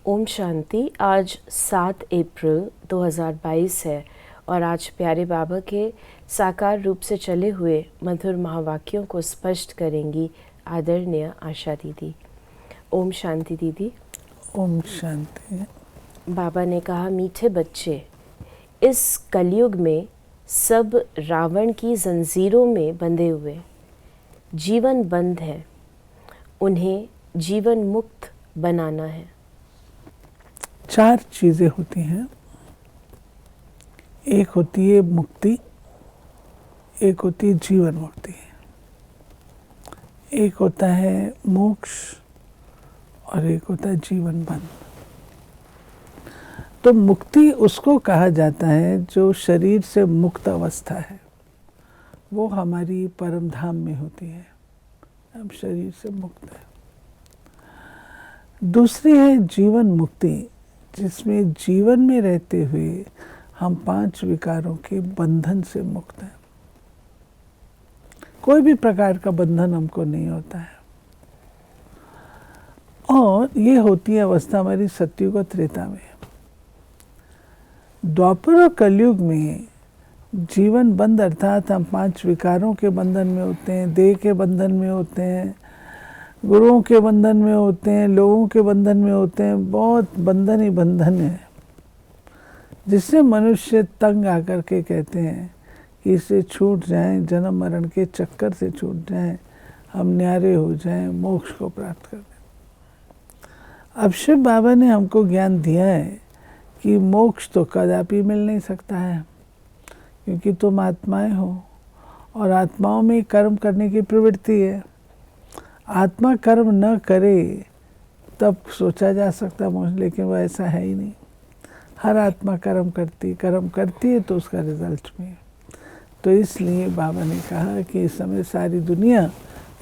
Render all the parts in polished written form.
ओम शांति। आज 7 अप्रैल 2022 है और आज प्यारे बाबा के साकार रूप से चले हुए मधुर महावाक्यों को स्पष्ट करेंगी आदरणीय आशा दीदी। ओम शांति दीदी। ओम शांति। बाबा ने कहा, मीठे बच्चे, इस कलयुग में सब रावण की जंजीरों में बंधे हुए जीवन बंद है, उन्हें जीवन मुक्त बनाना है। 4 चीज़ें होती हैं। एक होती है मुक्ति, एक होती है जीवन मुक्ति, एक होता है मोक्ष और एक होता है जीवन बंध। तो मुक्ति उसको कहा जाता है जो शरीर से मुक्त अवस्था है, वो हमारी परम धाम में होती है, हम शरीर से मुक्त है। दूसरी है जीवन मुक्ति, जिसमें जीवन में रहते हुए हम 5 विकारों के बंधन से मुक्त हैं। कोई भी प्रकार का बंधन हमको नहीं होता है। और ये होती है अवस्था हमारी सतयुग और त्रेता में। द्वापर और कलयुग में जीवन बंध अर्थात हम 5 विकारों के बंधन में होते हैं, देह के बंधन में होते हैं, गुरुओं के बंधन में होते हैं, लोगों के बंधन में होते हैं। बहुत बंधन ही बंधन है, जिससे मनुष्य तंग आकर के कहते हैं कि इससे छूट जाएं, जन्म मरण के चक्कर से छूट जाएं, हम न्यारे हो जाएं, मोक्ष को प्राप्त कर दें। अब शिव बाबा ने हमको ज्ञान दिया है कि मोक्ष तो कदापि मिल नहीं सकता है, क्योंकि तुम आत्माएं हो और आत्माओं में कर्म करने की प्रवृत्ति है। आत्मा कर्म न करे तब सोचा जा सकता है मोक्ष, लेकिन वो ऐसा है ही नहीं। हर आत्मा कर्म करती है तो उसका रिजल्ट में। तो इसलिए बाबा ने कहा कि इस समय सारी दुनिया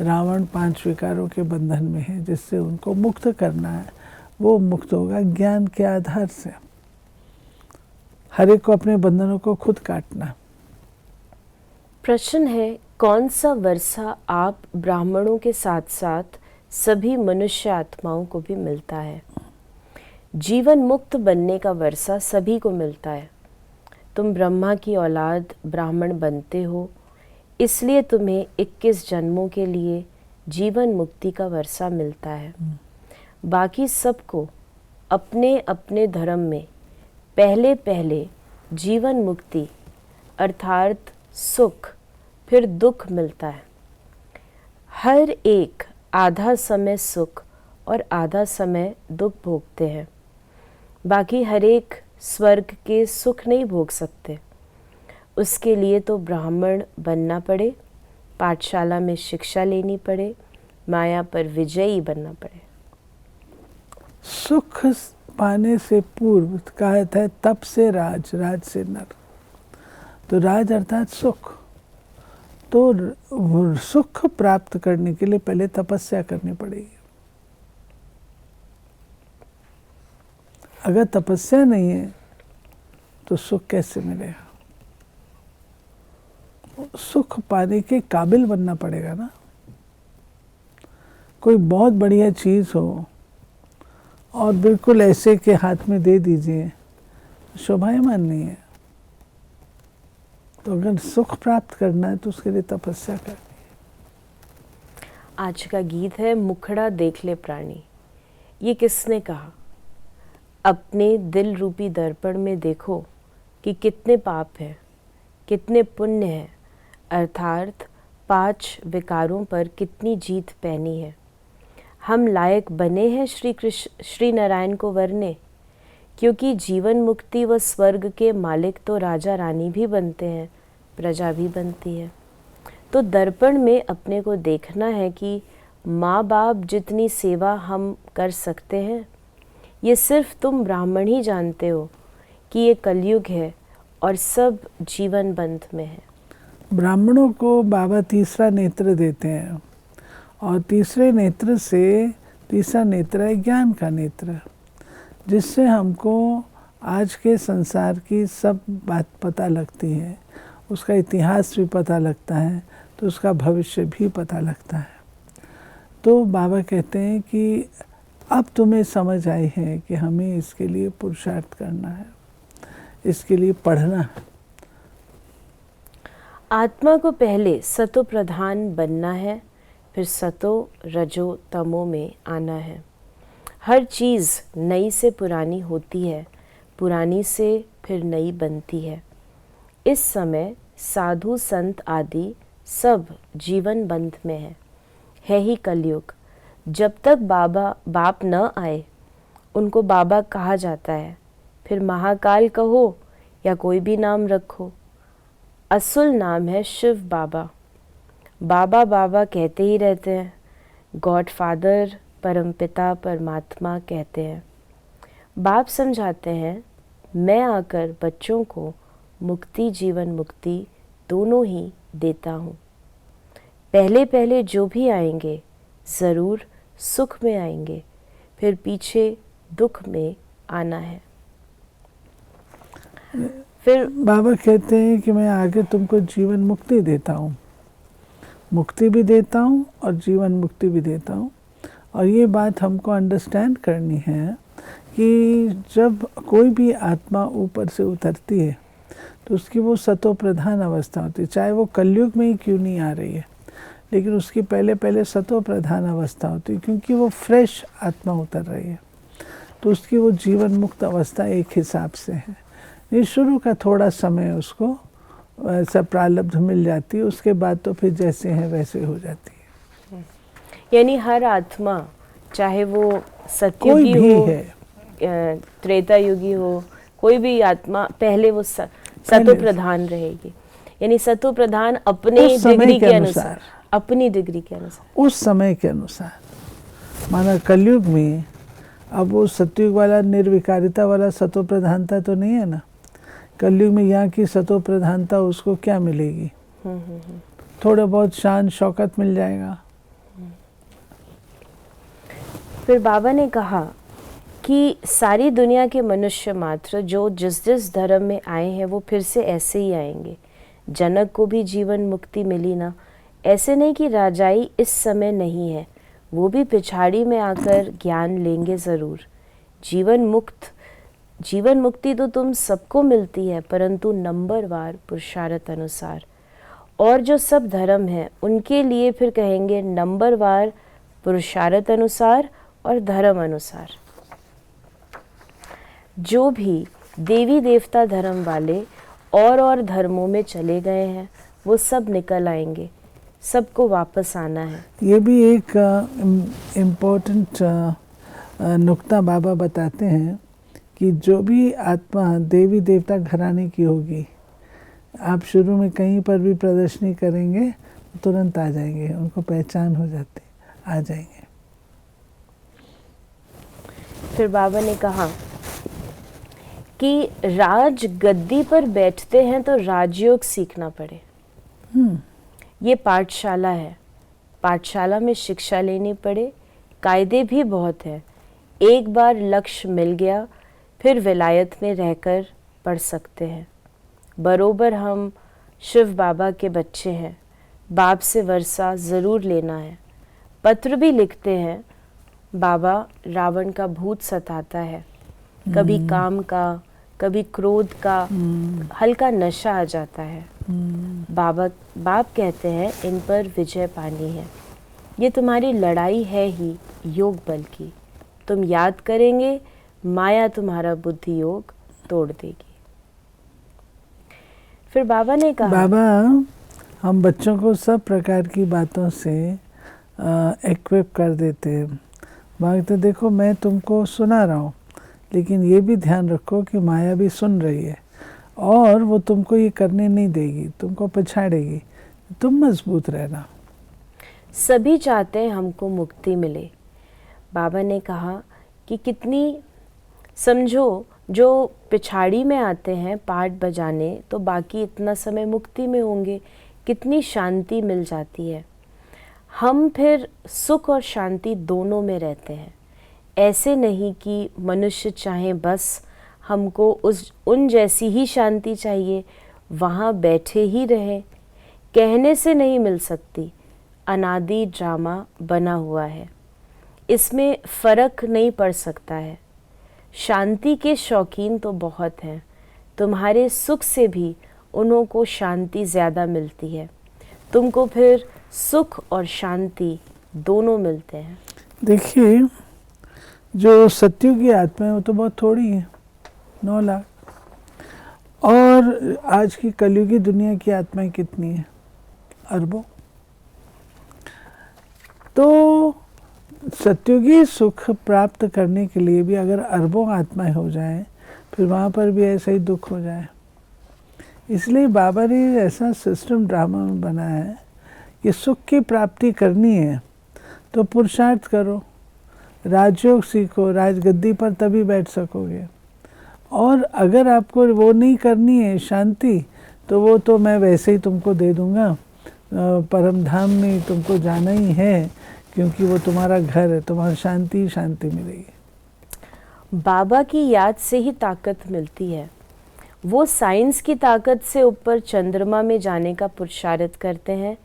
रावण 5 विकारों के बंधन में है, जिससे उनको मुक्त करना है। वो मुक्त होगा ज्ञान के आधार से। हर एक को अपने बंधनों को खुद काटना। प्रश्न है, कौन सा वर्षा आप ब्राह्मणों के साथ साथ सभी मनुष्य आत्माओं को भी मिलता है? जीवन मुक्त बनने का वर्षा सभी को मिलता है। तुम ब्रह्मा की औलाद ब्राह्मण बनते हो, इसलिए तुम्हें 21 जन्मों के लिए जीवन मुक्ति का वर्षा मिलता है। बाकी सबको अपने अपने धर्म में पहले पहले जीवन मुक्ति अर्थात सुख फिर दुख मिलता है। हर एक आधा समय सुख और आधा समय दुख भोगते हैं। बाकी हर एक स्वर्ग के सुख नहीं भोग सकते। उसके लिए तो ब्राह्मण बनना पड़े, पाठशाला में शिक्षा लेनी पड़े, माया पर विजयी बनना पड़े। सुख पाने से पूर्व कहा था तप से राज, राज से नर। तो राज अर्थात सुख। तो सुख प्राप्त करने के लिए पहले तपस्या करनी पड़ेगी। अगर तपस्या नहीं है तो सुख कैसे मिलेगा? सुख पाने के काबिल बनना पड़ेगा ना। कोई बहुत बढ़िया चीज़ हो और बिल्कुल ऐसे के हाथ में दे दीजिए, शोभायमान नहीं है। तो अगर सुख प्राप्त करना है तो उसके लिए तपस्या करनी है। आज का गीत है, मुखड़ा देख ले प्राणी। ये किसने कहा? अपने दिल रूपी दर्पण में देखो कि कितने पाप हैं, कितने पुण्य हैं, अर्थात 5 विकारों पर कितनी जीत पैनी है। हम लायक बने हैं श्री नारायण को वरने, क्योंकि जीवन मुक्ति व स्वर्ग के मालिक तो राजा रानी भी बनते हैं, प्रजा भी बनती है। तो दर्पण में अपने को देखना है कि माँ बाप जितनी सेवा हम कर सकते हैं, ये सिर्फ तुम ब्राह्मण ही जानते हो कि ये कलयुग है और सब जीवन बंध में है। ब्राह्मणों को बाबा तीसरा नेत्र देते हैं और तीसरे नेत्र से, तीसरा नेत्र है ज्ञान का नेत्र, जिससे हमको आज के संसार की सब बात पता लगती है, उसका इतिहास भी पता लगता है, तो उसका भविष्य भी पता लगता है। तो बाबा कहते हैं कि अब तुम्हें समझ आई है कि हमें इसके लिए पुरुषार्थ करना है, इसके लिए पढ़ना है। आत्मा को पहले सतो प्रधान बनना है, फिर सतो रजो तमो में आना है। हर चीज़ नई से पुरानी होती है, पुरानी से फिर नई बनती है। इस समय साधु संत आदि सब जीवन बंध में है ही कलयुग। जब तक बाप न आए उनको बाबा कहा जाता है, फिर महाकाल कहो या कोई भी नाम रखो, असुल नाम है शिव बाबा। बाबा बाबा कहते ही रहते हैं, गॉड फादर परमपिता परमात्मा कहते हैं। बाप समझाते हैं, मैं आकर बच्चों को मुक्ति जीवन मुक्ति दोनों ही देता हूँ। पहले पहले जो भी आएंगे ज़रूर सुख में आएंगे, फिर पीछे दुख में आना है। फिर बाबा कहते हैं कि मैं आगे तुमको जीवन मुक्ति देता हूँ, मुक्ति भी देता हूँ और जीवन मुक्ति भी देता हूँ। और ये बात हमको अंडरस्टैंड करनी है कि जब कोई भी आत्मा ऊपर से उतरती है तो उसकी वो सतो प्रधान अवस्था होती है, चाहे वो कलयुग में ही क्यों नहीं आ रही है, लेकिन उसकी पहले पहले सतो प्रधान अवस्था होती है, क्योंकि वो फ्रेश आत्मा उतर रही है। तो उसकी वो जीवन मुक्त अवस्था एक हिसाब से है। ये शुरू का थोड़ा समय उसको ऐसा प्रारब्ध मिल जाती है, उसके बाद तो फिर जैसे हैं वैसे हो जाती है। यानी हर आत्मा, चाहे वो कोई सतयुगी भी हो, है, त्रेता युगी हो, कोई भी आत्मा पहले वो सतो प्रधान रहेगी। यानी सतो प्रधान अपने उस समय डिग्री के के अनुसार, अनुसार, अपनी डिग्री के अनुसार, उस समय के अनुसार। माना कलयुग में अब वो सतयुग वाला निर्विकारिता वाला सतो प्रधानता तो नहीं है ना। कलयुग में यहाँ की सतो प्रधानता उसको क्या मिलेगी? थोड़ा बहुत शान शौकत मिल जाएगा। फिर बाबा ने कहा कि सारी दुनिया के मनुष्य मात्र जो जिस जिस धर्म में आए हैं वो फिर से ऐसे ही आएंगे। जनक को भी जीवन मुक्ति मिली ना, ऐसे नहीं कि राजाई इस समय नहीं है, वो भी पिछाड़ी में आकर ज्ञान लेंगे ज़रूर। जीवन मुक्ति तो तुम सबको मिलती है, परंतु नंबरवार पुरुषार्थ अनुसार। और जो सब धर्म है उनके लिए फिर कहेंगे नंबरवार पुरुषार्थ अनुसार और धर्म अनुसार। जो भी देवी देवता धर्म वाले और धर्मों में चले गए हैं वो सब निकल आएंगे, सबको वापस आना है। ये भी एक इम्पोर्टेंट नुक्ता बाबा बताते हैं कि जो भी आत्मा देवी देवता घराने की होगी, आप शुरू में कहीं पर भी प्रदर्शनी करेंगे तुरंत आ जाएंगे, उनको पहचान हो जाती, आ जाएंगे। फिर बाबा ने कहा कि राज गद्दी पर बैठते हैं तो राजयोग सीखना पड़े। ये पाठशाला है, पाठशाला में शिक्षा लेनी पड़े, कायदे भी बहुत हैं। एक बार लक्ष्य मिल गया फिर विलायत में रहकर पढ़ सकते हैं। बरोबर हम शिव बाबा के बच्चे हैं, बाप से वर्षा ज़रूर लेना है। पत्र भी लिखते हैं, बाबा रावण का भूत सताता है, कभी काम का कभी क्रोध का हल्का नशा आ जाता है। बाप कहते हैं इन पर विजय पानी है। ये तुम्हारी लड़ाई है ही योग बल की, तुम याद करेंगे माया तुम्हारा बुद्धि योग तोड़ देगी। फिर बाबा ने कहा, बाबा हम बच्चों को सब प्रकार की बातों से इक्विप कर देते हैं। बाबा तो देखो मैं तुमको सुना रहा हूँ, लेकिन ये भी ध्यान रखो कि माया भी सुन रही है और वो तुमको ये करने नहीं देगी, तुमको पछाड़ेगी, तुम मजबूत रहना। सभी चाहते हैं हमको मुक्ति मिले। बाबा ने कहा कि कितनी, समझो जो पिछाड़ी में आते हैं पाठ बजाने तो बाकी इतना समय मुक्ति में होंगे, कितनी शांति मिल जाती है। हम फिर सुख और शांति दोनों में रहते हैं। ऐसे नहीं कि मनुष्य चाहे बस हमको उन जैसी ही शांति चाहिए, वहाँ बैठे ही रहें, कहने से नहीं मिल सकती। अनादि ड्रामा बना हुआ है। इसमें फर्क नहीं पड़ सकता है। शांति के शौकीन तो बहुत हैं, तुम्हारे सुख से भी उन्हों को शांति ज़्यादा मिलती है, तुमको फिर सुख और शांति दोनों मिलते हैं। देखिए, जो सत्युग की आत्मा है वो तो बहुत थोड़ी है, 9 लाख, और आज की कलयुगी दुनिया की आत्माएं कितनी है? अरबों। तो सत्युगी सुख प्राप्त करने के लिए भी अगर अरबों आत्माएं हो जाएं, फिर वहाँ पर भी ऐसा ही दुख हो जाए। इसलिए बाबा ने ऐसा सिस्टम ड्रामा में बनाया है कि सुख की प्राप्ति करनी है तो पुरुषार्थ करो, राजयोग सीखो, राजगद्दी पर तभी बैठ सकोगे। और अगर आपको वो नहीं करनी है शांति, तो वो तो मैं वैसे ही तुमको दे दूँगा, परम धाम में तुमको जाना ही है, क्योंकि वो तुम्हारा घर है, तुम्हारा शांति ही शांति मिलेगी। बाबा की याद से ही ताकत मिलती है। वो साइंस की ताकत से ऊपर चंद्रमा में जाने का पुरुषार्थ करते हैं,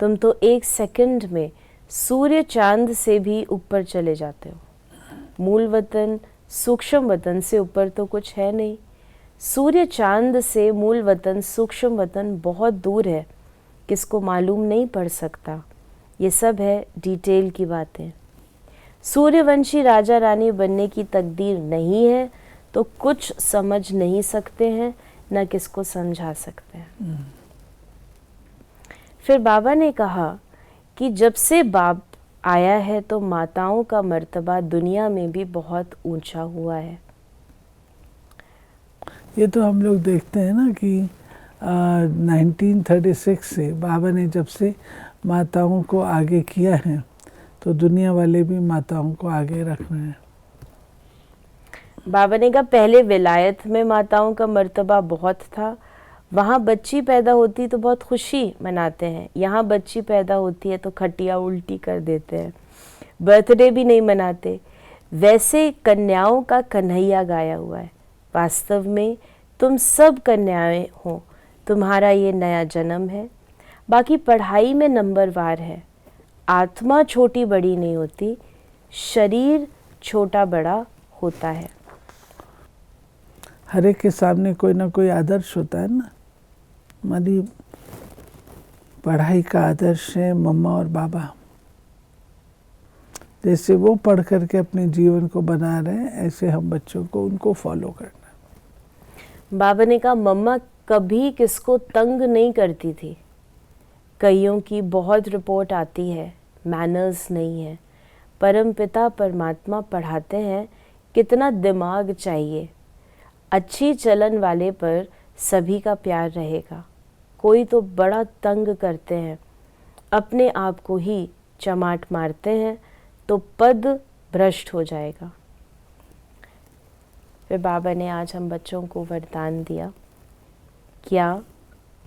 तुम तो 1 सेकंड में सूर्य चांद से भी ऊपर चले जाते हो। मूल वतन सूक्ष्म वतन से ऊपर तो कुछ है नहीं। सूर्य चांद से मूल वतन सूक्ष्म वतन बहुत दूर है, किसको मालूम नहीं पड़ सकता। ये सब है डिटेल की बातें। सूर्यवंशी राजा रानी बनने की तकदीर नहीं है तो कुछ समझ नहीं सकते हैं, न किसको समझा सकते हैं। फिर बाबा ने कहा कि जब से बाप आया है तो माताओं का मर्तबा दुनिया में भी बहुत ऊंचा हुआ है। ये तो हम लोग देखते हैं ना कि 1936 से बाबा ने जब से माताओं को आगे किया है, तो दुनिया वाले भी माताओं को आगे रख रहे हैं। बाबा ने कहा पहले विलायत में माताओं का मर्तबा बहुत था, वहाँ बच्ची पैदा होती तो बहुत खुशी मनाते हैं, यहाँ बच्ची पैदा होती है तो खटिया उल्टी कर देते हैं, बर्थडे भी नहीं मनाते। वैसे कन्याओं का कन्हैया गाया हुआ है। वास्तव में तुम सब कन्याएं हो, तुम्हारा ये नया जन्म है। बाकी पढ़ाई में नंबरवार है। आत्मा छोटी बड़ी नहीं होती, शरीर छोटा बड़ा होता है। हर एक के सामने कोई ना कोई आदर्श होता है ना। हमारी पढ़ाई का आदर्श है मम्मा और बाबा। जैसे वो पढ़ करके अपने जीवन को बना रहे हैं, ऐसे हम बच्चों को उनको फॉलो करना। बाबा ने कहा मम्मा कभी किसको तंग नहीं करती थी। कईयों की बहुत रिपोर्ट आती है, मैनर्स नहीं है। परम पिता परमात्मा पढ़ाते हैं कितना दिमाग चाहिए। अच्छी चलन वाले पर सभी का प्यार रहेगा। कोई तो बड़ा तंग करते हैं, अपने आप को ही चमाट मारते हैं तो पद भ्रष्ट हो जाएगा। फिर बाबा ने आज हम बच्चों को वरदान दिया, क्या,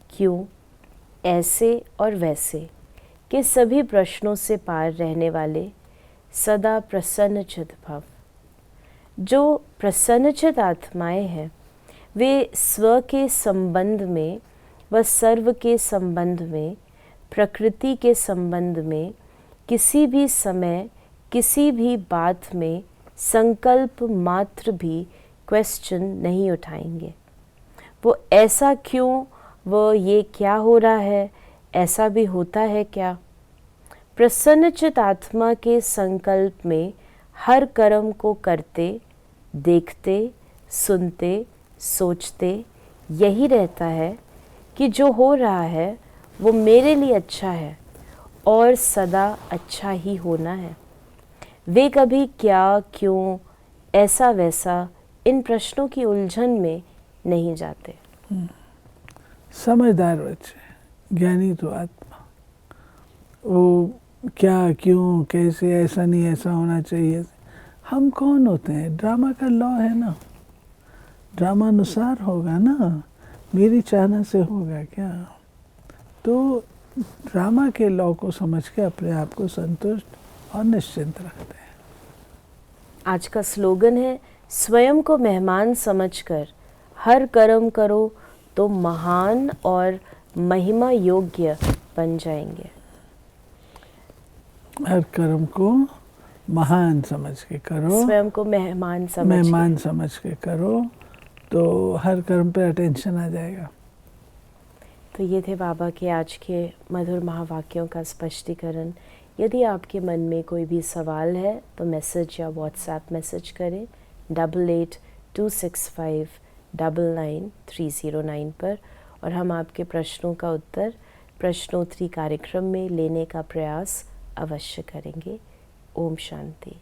क्यों, ऐसे और वैसे के सभी प्रश्नों से पार रहने वाले सदा प्रसन्नचित भव। जो प्रसन्नचित आत्माएं हैं वे स्व के संबंध में व सर्व के संबंध में, प्रकृति के संबंध में, किसी भी समय किसी भी बात में संकल्प मात्र भी क्वेश्चन नहीं उठाएंगे। वो ऐसा क्यों, वो ये क्या हो रहा है, ऐसा भी होता है क्या। प्रसन्नचित आत्मा के संकल्प में हर कर्म को करते, देखते, सुनते, सोचते यही रहता है कि जो हो रहा है वो मेरे लिए अच्छा है और सदा अच्छा ही होना है। वे कभी क्या, क्यों, ऐसा वैसा इन प्रश्नों की उलझन में नहीं जाते। समझदार बच्चे, ज्ञानी तो आत्मा, वो क्या, क्यों, कैसे, ऐसा नहीं ऐसा होना चाहिए। हम कौन होते हैं? ड्रामा का लॉ है ना, ड्रामा अनुसार होगा ना, मेरी चाहना से होगा क्या। तो ड्रामा के लॉ को समझ के अपने आप को संतुष्ट और निश्चिंत रखते हैं। आज का स्लोगन है, स्वयं को मेहमान समझकर हर कर्म करो तो महान और महिमा योग्य बन जाएंगे। हर कर्म को महान समझ के करो, स्वयं को मेहमान समझ के करो, तो हर कर्म पे अटेंशन आ जाएगा। तो ये थे बाबा के आज के मधुर महावाक्यों का स्पष्टीकरण। यदि आपके मन में कोई भी सवाल है तो मैसेज या व्हाट्सएप मैसेज करें 8826599309 पर, और हम आपके प्रश्नों का उत्तर प्रश्नोत्तरी कार्यक्रम में लेने का प्रयास अवश्य करेंगे। ओम शांति।